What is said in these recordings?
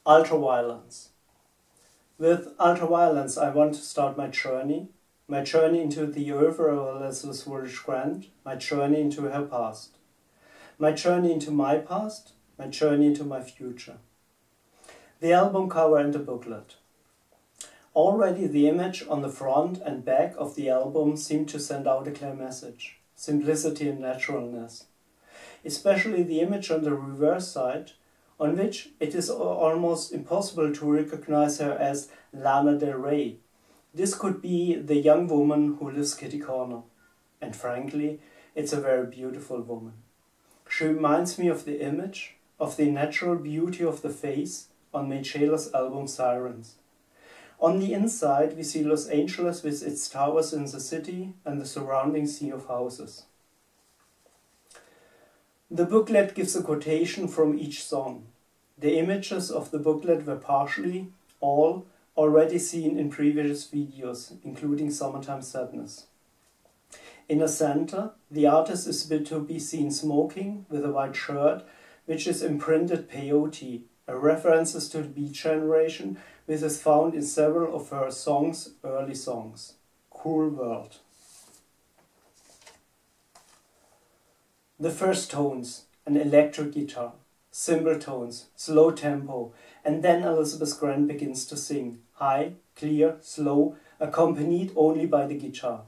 Ultraviolence. With Ultraviolence I want to start my journey into the Oeuvre-Ultraviolence-Part1, my journey into her past, my journey into my past, my journey into my future. The album cover and the booklet. Already the image on the front and back of the album seemed to send out a clear message: simplicity and naturalness. Especially the image on the reverse side, on which it is almost impossible to recognize her as Lana Del Rey. This could be the young woman who lives kitty corner. And frankly, it's a very beautiful woman. She reminds me of the image, of the natural beauty of the face on Machella's album Sirens. On the inside we see Los Angeles with its towers in the city and the surrounding sea of houses. The booklet gives a quotation from each song. The images of the booklet were partially, all, already seen in previous videos, including Summertime Sadness. In the center, the artist is to be seen smoking with a white shirt, which is imprinted peyote, a reference to the Beat Generation, which is found in several of her songs, early songs. Cool World. The first tones, an electric guitar, cymbal tones, slow tempo, and then Elizabeth Grant begins to sing, high, clear, slow, accompanied only by the guitar.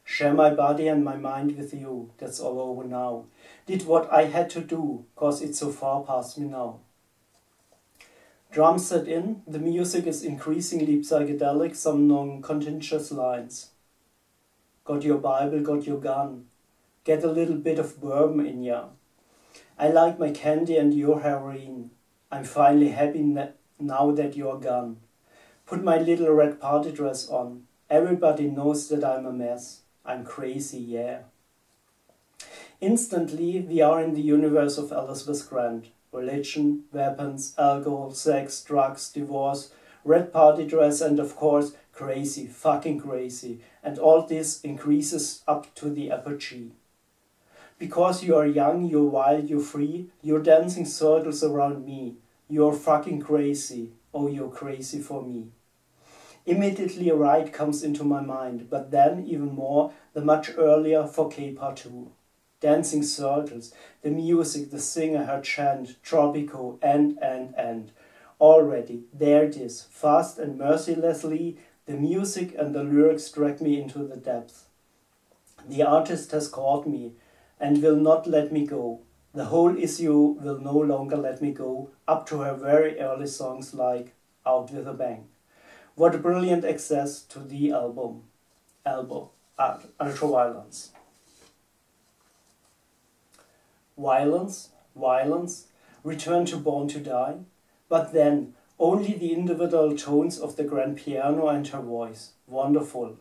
Share my body and my mind with you, that's all over now. Did what I had to do, cause it's so far past me now. Drums set in, the music is increasingly psychedelic, some non-contentious lines. Got your Bible, got your gun. Get a little bit of bourbon in ya. I like my candy and your heroin. I'm finally happy now that you're gone. Put my little red party dress on. Everybody knows that I'm a mess. I'm crazy, yeah. Instantly, we are in the universe of Elizabeth Grant. Religion, weapons, alcohol, sex, drugs, divorce, red party dress, and of course, crazy, fucking crazy. And all this increases up to the apogee. Because you are young, you're wild, you're free, you're dancing circles around me. You're fucking crazy. Oh, you're crazy for me. Immediately a ride comes into my mind, but then even more, the much earlier 4K Part 2. Dancing circles, the music, the singer, her chant, tropico, and. Already, there it is, fast and mercilessly, the music and the lyrics drag me into the depths. The artist has caught me and will not let me go. The whole issue will no longer let me go, up to her very early songs like Out With a Bang. What a brilliant access to the album. Ultraviolence. Violence, return to Born to Die, but then only the individual tones of the grand piano and her voice. Wonderful.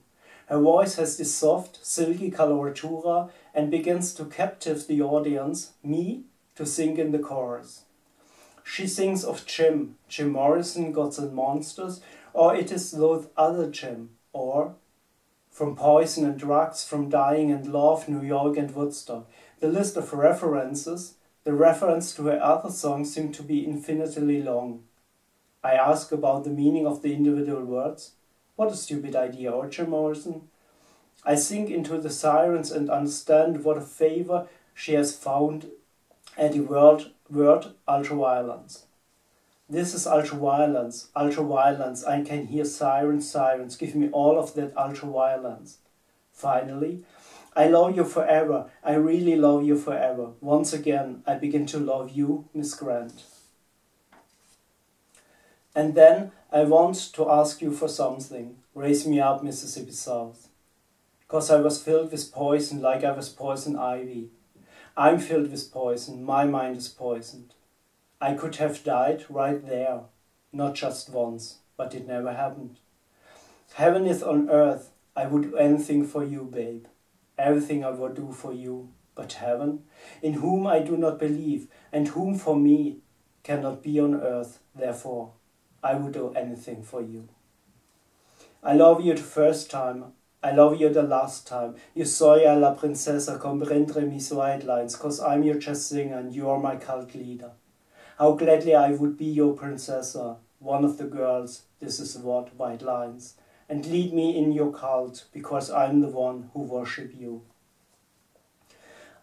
Her voice has this soft, silky coloratura and begins to captive the audience, me, to sing in the chorus. She sings of Jim Morrison, Gods and Monsters, or it is those other Jim, or from Poison and Drugs, from Dying and Love, New York and Woodstock. The list of references, the reference to her other songs seem to be infinitely long. I ask about the meaning of the individual words. What a stupid idea, or Jim Morrison? I sink into the sirens and understand what a favor she has found at the word ultraviolence. This is ultraviolence, I can hear sirens, give me all of that ultraviolence. Finally, I love you forever, I really love you forever. Once again, I begin to love you, Miss Grant. And then I want to ask you for something. Raise me up, Mississippi South. 'Cause I was filled with poison like I was poison ivy. I'm filled with poison, my mind is poisoned. I could have died right there, not just once, but it never happened. Heaven is on earth, I would do anything for you, babe. Everything I would do for you. But heaven, in whom I do not believe, and whom for me cannot be on earth, therefore, I would do anything for you. I love you the first time, I love you the last time. You soy a la princesa, comprendre mis white lines, 'cause I'm your jazz singer and you're my cult leader. How gladly I would be your princessa, one of the girls, this is what, white lines, and lead me in your cult, because I'm the one who worship you.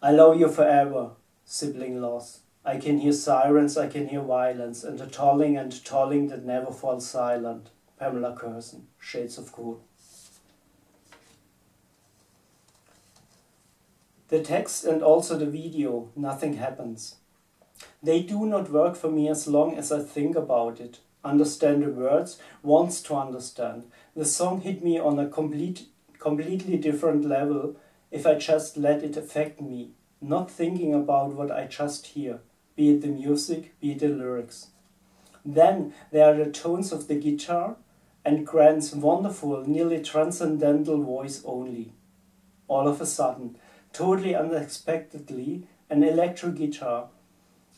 I love you forever, sibling loss. I can hear sirens, I can hear violence, and the tolling that never falls silent. Pamela Curson, Shades of Cool. The text and also the video, nothing happens. They do not work for me as long as I think about it, understand the words, wants to understand. The song hit me on a completely different level if I just let it affect me, not thinking about what I just hear, be it the music, be it the lyrics. Then there are the tones of the guitar and Grant's wonderful, nearly transcendental voice only. All of a sudden, totally unexpectedly, an electric guitar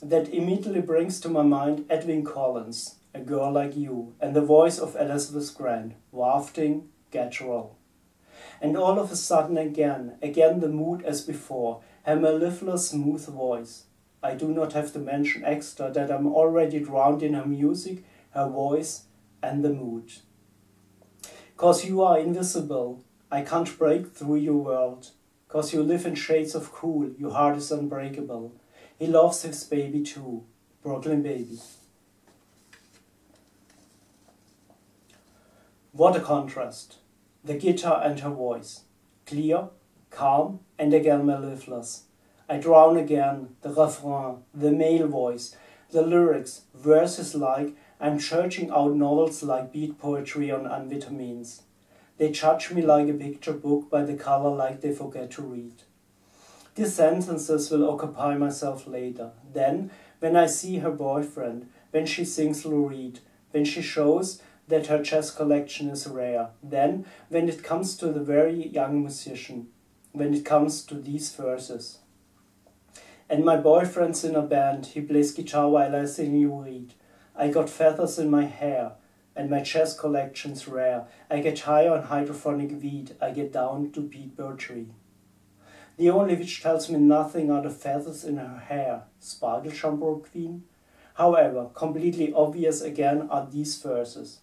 that immediately brings to my mind Edwyn Collins, A Girl Like You, and the voice of Elizabeth Grant, wafting, guttural. And all of a sudden again the mood as before, her mellifluous smooth voice. I do not have to mention extra that I'm already drowned in her music, her voice, and the mood. 'Cause you are invisible, I can't break through your world. 'Cause you live in shades of cool, your heart is unbreakable. He loves his baby too, Brooklyn Baby. What a contrast. The guitar and her voice. Clear, calm, and again mellifluous. I drown again, the refrain, the male voice, the lyrics, verses like I'm searching out novels like beat poetry on amphetamines. They judge me like a picture book by the color like they forget to read. These sentences will occupy myself later. Then, when I see her boyfriend, when she sings Lou Reed, when she shows that her jazz collection is rare, then, when it comes to the very young musician, when it comes to these verses. And my boyfriend's in a band, he plays guitar while I sing Lou Reed. I got feathers in my hair, and my jazz collection's rare. I get high on hydrophonic weed, I get down to beat poetry. The only which tells me nothing are the feathers in her hair, Sparkle Shampoo Queen. However, completely obvious again are these verses.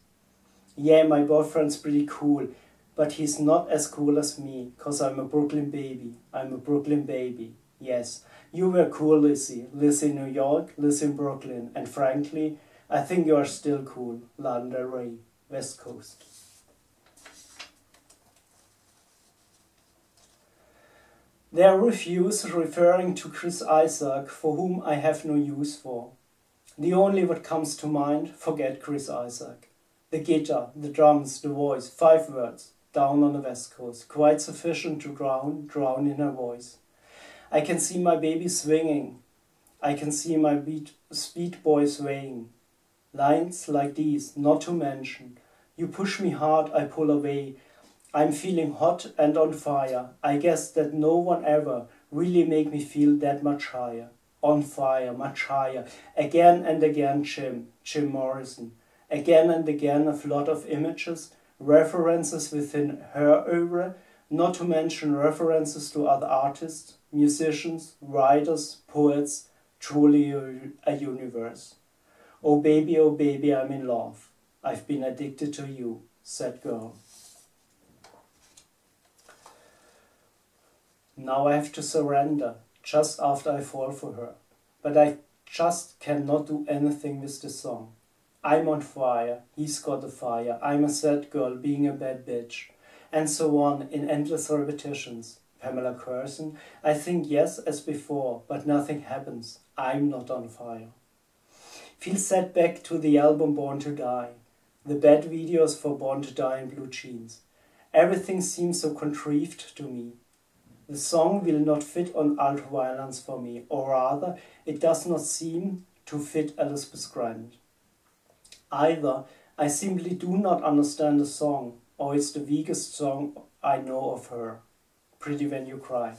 Yeah, my boyfriend's pretty cool, but he's not as cool as me, 'cause I'm a Brooklyn baby, I'm a Brooklyn baby. Yes, you were cool, Lizzie, Lizzie in New York, Lizzie in Brooklyn, and frankly, I think you are still cool, Lana Del Rey, West Coast. There are reviews referring to Chris Isaak, for whom I have no use for. The only what comes to mind, forget Chris Isaak. The guitar, the drums, the voice, 5 words, down on the West Coast, quite sufficient to drown in her voice. I can see my baby swinging, I can see my speed boy swaying. Lines like these, not to mention, you push me hard, I pull away. I'm feeling hot and on fire. I guess that no one ever really make me feel that much higher. On fire, much higher. Again and again, Jim Morrison. Again and again, a flood of images, references within her oeuvre, not to mention references to other artists, musicians, writers, poets, truly a universe. Oh baby, I'm in love. I've been addicted to you, sad girl. Now I have to surrender, just after I fall for her. But I just cannot do anything with this song. I'm on fire, he's got a fire, I'm a sad girl being a bad bitch. And so on in endless repetitions. Pamela Curson, I think yes as before, but nothing happens. I'm not on fire. Feel set back to the album Born to Die. The bad videos for Born to Die in blue jeans. Everything seems so contrived to me. The song will not fit on Ultraviolence for me, or rather, it does not seem to fit Elizabeth Grant. Either I simply do not understand the song, or it's the weakest song I know of her. Pretty When You Cry.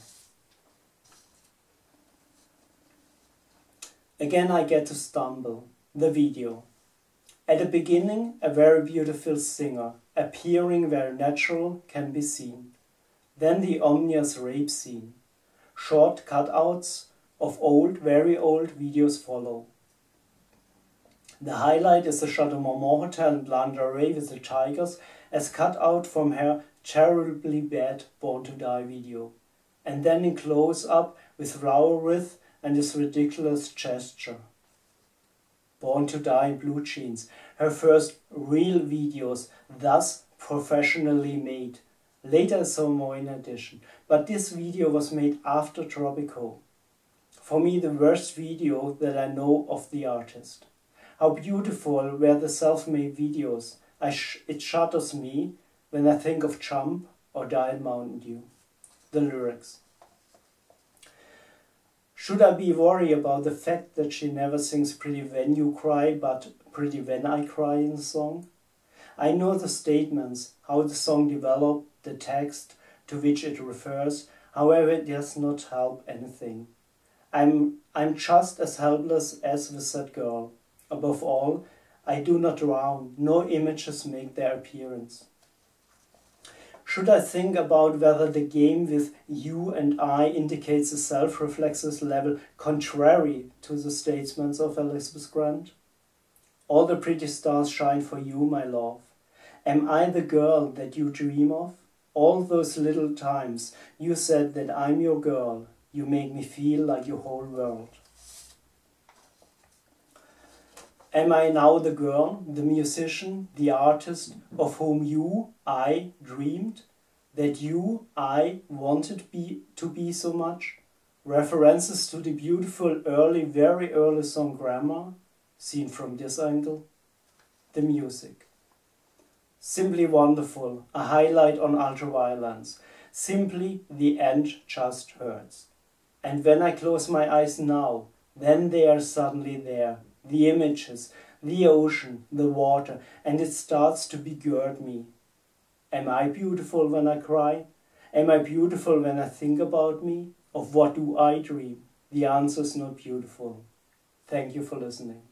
Again I get to stumble. The video. At the beginning, a very beautiful singer, appearing where natural can be seen. Then the ominous rape scene. Short cutouts of old, very old videos follow. The highlight is the shot of Maurer and lingerie with the tigers as cut out from her terribly bad Born to Die video. And then in close-up with flower wreath and this ridiculous gesture. Born to Die in blue jeans, her first real videos, thus professionally made. Later some more in addition, but this video was made after Tropico. For me the worst video that I know of the artist. How beautiful were the self-made videos. It shudders me when I think of Jump or Diet Mountain Dew. The lyrics. Should I be worried about the fact that she never sings Pretty When You Cry but Pretty When I Cry in the song? I know the statements, how the song developed, the text to which it refers, however it does not help anything. I'm just as helpless as with that girl. Above all, I do not drown, no images make their appearance. Should I think about whether the game with you and I indicates a self-reflexive level contrary to the statements of Elizabeth Grant? All the pretty stars shine for you, my love. Am I the girl that you dream of? All those little times you said that I'm your girl, you make me feel like your whole world. Am I now the girl, the musician, the artist of whom you, I, dreamed? That you, I, wanted to be so much? References to the beautiful very early song Grammar, seen from this angle. The music. Simply wonderful, a highlight on Ultraviolence. Simply the end just hurts. And when I close my eyes now, then they are suddenly there. The images, the ocean, the water, and it starts to begird me. Am I beautiful when I cry? Am I beautiful when I think about me? Of what do I dream? The answer is not beautiful. Thank you for listening.